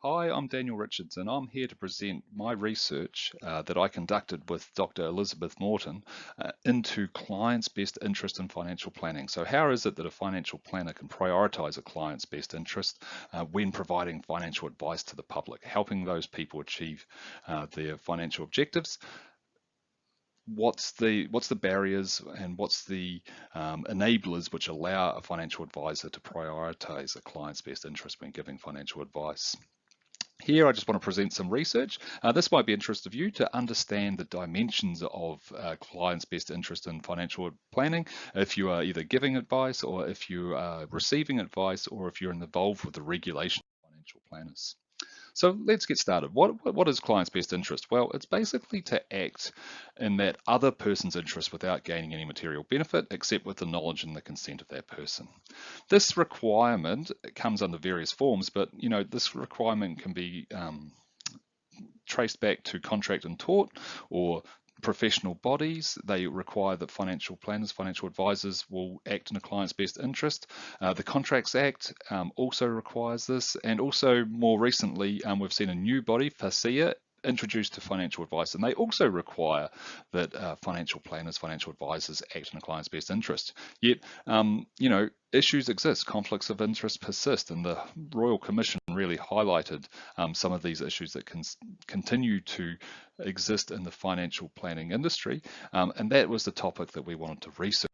Hi, I'm Daniel Richardson. I'm here to present my research that I conducted with Dr. Elizabeth Norton into clients' best interest in financial planning. So how is it that a financial planner can prioritize a client's best interest when providing financial advice to the public, helping those people achieve their financial objectives? What's the barriers and what's the enablers which allow a financial advisor to prioritize a client's best interest when giving financial advice? Here, I just want to present some research. This might be interest of you to understand the dimensions of clients' best interest in financial planning. If you are either giving advice or if you are receiving advice or if you're involved with the regulation of financial planners. So let's get started. What is client's best interest? Well, it's basically to act in that other person's interest without gaining any material benefit, except with the knowledge and the consent of that person. This requirement comes under various forms, but this requirement can be traced back to contract and tort or professional bodies. They require that financial planners, financial advisors will act in a client's best interest. The Contracts Act also requires this, and also more recently, we've seen a new body, FASEA, introduced to financial advice, and they also require that financial planners, financial advisors act in a client's best interest. Yet, issues exist, conflicts of interest persist, and the Royal Commission really highlighted some of these issues that can continue to exist in the financial planning industry, and that was the topic that we wanted to research.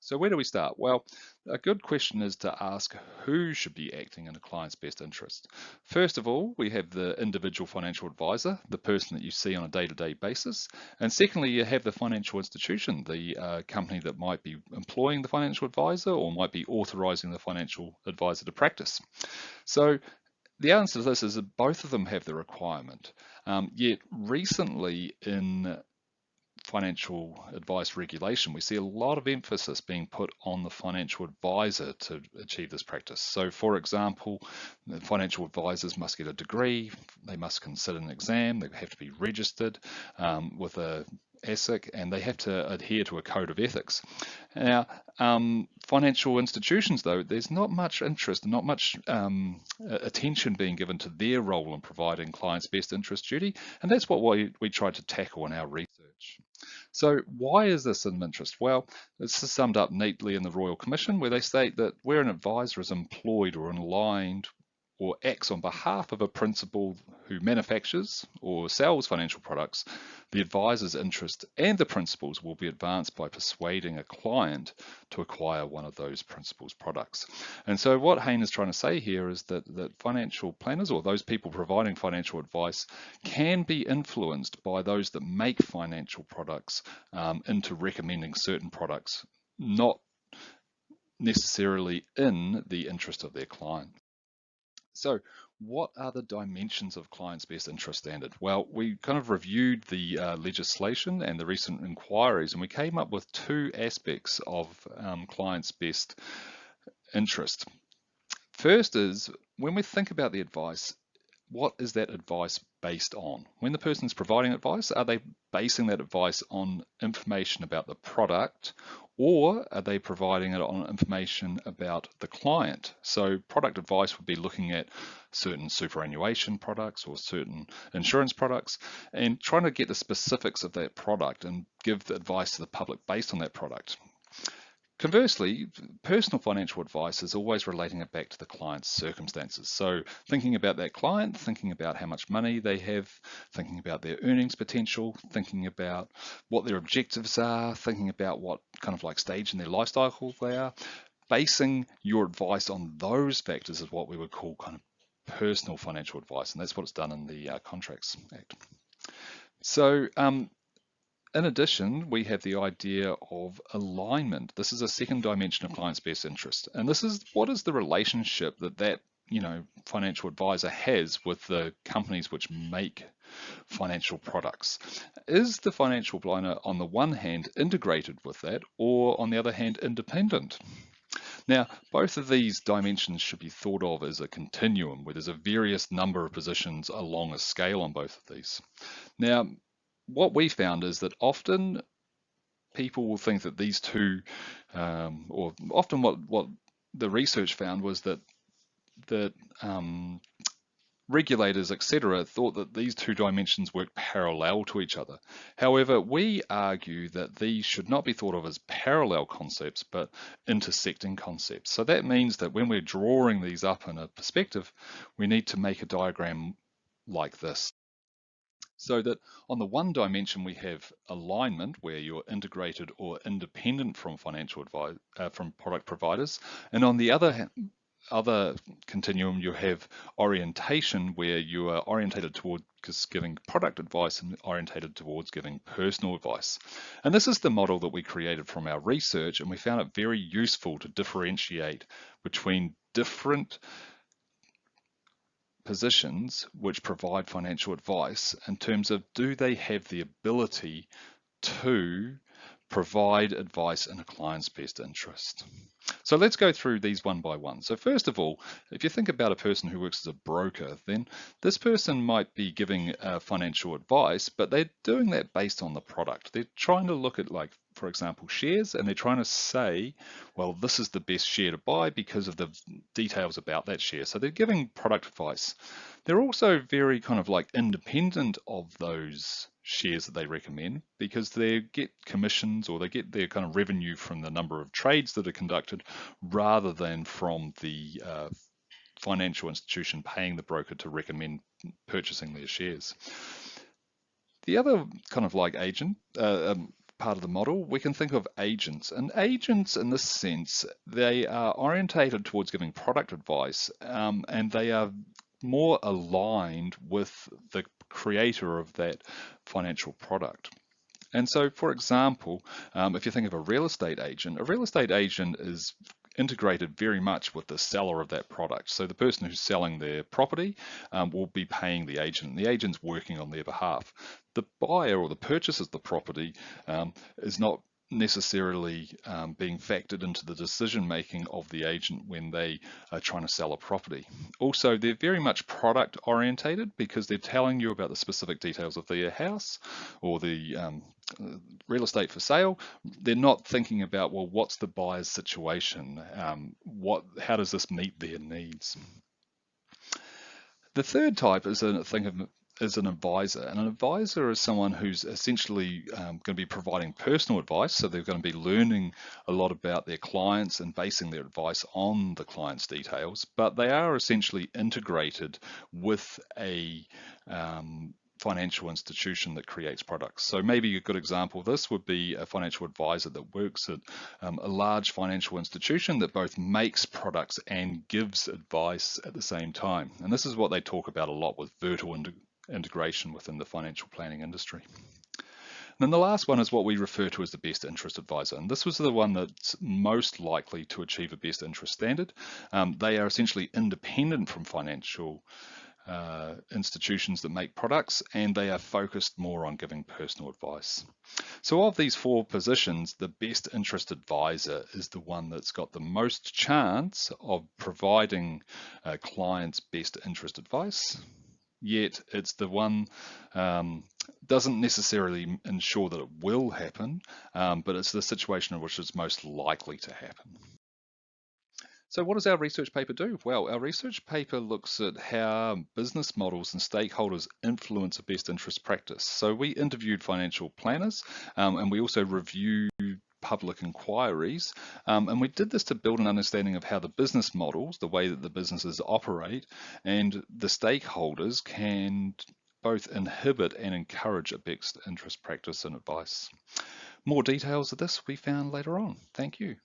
So where do we start? Well, a good question is to ask who should be acting in a client's best interest. First of all, we have the individual financial advisor, the person that you see on a day-to-day basis. And secondly, you have the financial institution, the company that might be employing the financial advisor or might be authorizing the financial advisor to practice. So the answer to this is that both of them have the requirement. Yet recently in financial advice regulation, we see a lot of emphasis being put on the financial advisor to achieve this practice. So for example, the financial advisors must get a degree, they must consider an exam, they have to be registered with a ASIC, and they have to adhere to a code of ethics. Now, financial institutions, though, there's not much interest, not much attention being given to their role in providing clients' best interest duty, and that's what we tried to tackle in our research. So why is this of interest? Well, this is summed up neatly in the Royal Commission, where they state that where an advisor is employed or aligned or acts on behalf of a principal who manufactures or sells financial products, the advisor's interest and the principal's will be advanced by persuading a client to acquire one of those principal's products. And so what Hayne is trying to say here is that financial planners or those people providing financial advice can be influenced by those that make financial products into recommending certain products, not necessarily in the interest of their client. So what are the dimensions of client's best interest standard? Well, we kind of reviewed the legislation and the recent inquiries, and we came up with two aspects of client's best interest. First is when we think about the advice, what is that advice based on? When the person is providing advice, are they basing that advice on information about the product, or are they providing it on information about the client? So product advice would be looking at certain superannuation products or certain insurance products and trying to get the specifics of that product and give the advice to the public based on that product. Conversely, personal financial advice is always relating it back to the client's circumstances. So thinking about that client, thinking about how much money they have, thinking about their earnings potential, thinking about what their objectives are, thinking about what kind of like stage in their life cycle they are. Basing your advice on those factors is what we would call kind of personal financial advice, and that's what's done in the Contracts Act. So in addition, we have the idea of alignment. This is a second dimension of client's best interest. And this is what is the relationship that financial advisor has with the companies which make financial products. Is the financial planner on the one hand integrated with that, or on the other hand independent? Now, both of these dimensions should be thought of as a continuum where there's a various number of positions along a scale on both of these. Now, what we found is that often people will think that these two, or often what the research found was that regulators, etc., thought that these two dimensions worked parallel to each other. However, we argue that these should not be thought of as parallel concepts, but intersecting concepts. So that means that when we're drawing these up in a perspective, we need to make a diagram like this. So that on the one dimension we have alignment, where you're integrated or independent from financial advice from product providers, and on the other continuum you have orientation, where you are orientated towards giving product advice and orientated towards giving personal advice. And this is the model that we created from our research, and we found it very useful to differentiate between different positions which provide financial advice in terms of, do they have the ability to provide advice in a client's best interest? So let's go through these one by one. So first of all, if you think about a person who works as a broker, then this person might be giving financial advice, but they're doing that based on the product. They're trying to look at, like, for example, shares, and they're trying to say, well, this is the best share to buy because of the details about that share. So they're giving product advice. They're also very kind of like independent of those shares that they recommend, because they get commissions, or they get their kind of revenue from the number of trades that are conducted, rather than from the financial institution paying the broker to recommend purchasing their shares. The other kind of like agent part of the model, we can think of agents. And agents, in this sense, they are orientated towards giving product advice, and they are more aligned with the creator of that financial product. And so, for example, if you think of a real estate agent is integrated very much with the seller of that product. So the person who's selling their property will be paying the agent, and the agent's working on their behalf. The buyer or the purchaser of the property is not necessarily being factored into the decision making of the agent when they are trying to sell a property. Also, they're very much product orientated, because they're telling you about the specific details of their house or the real estate for sale. They're not thinking about, well, what's the buyer's situation? How does this meet their needs? The third type is an advisor. And an advisor is someone who's essentially going to be providing personal advice. So they're going to be learning a lot about their clients and basing their advice on the client's details, but they are essentially integrated with a financial institution that creates products. So maybe a good example of this would be a financial advisor that works at a large financial institution that both makes products and gives advice at the same time. And this is what they talk about a lot with vertical integration within the financial planning industry. And then the last one is what we refer to as the best interest advisor. And this was the one that's most likely to achieve a best interest standard. They are essentially independent from financial institutions that make products, and they are focused more on giving personal advice. So of these four positions, the best interest advisor is the one that's got the most chance of providing clients best interest advice, yet it's the one doesn't necessarily ensure that it will happen, but it's the situation in which it's most likely to happen. So what does our research paper do? Well, our research paper looks at how business models and stakeholders influence a best interest practice. So we interviewed financial planners, and we also reviewed public inquiries, and we did this to build an understanding of how the business models, the way that the businesses operate, and the stakeholders can both inhibit and encourage a best interest practice and advice. More details of this we found later on. Thank you.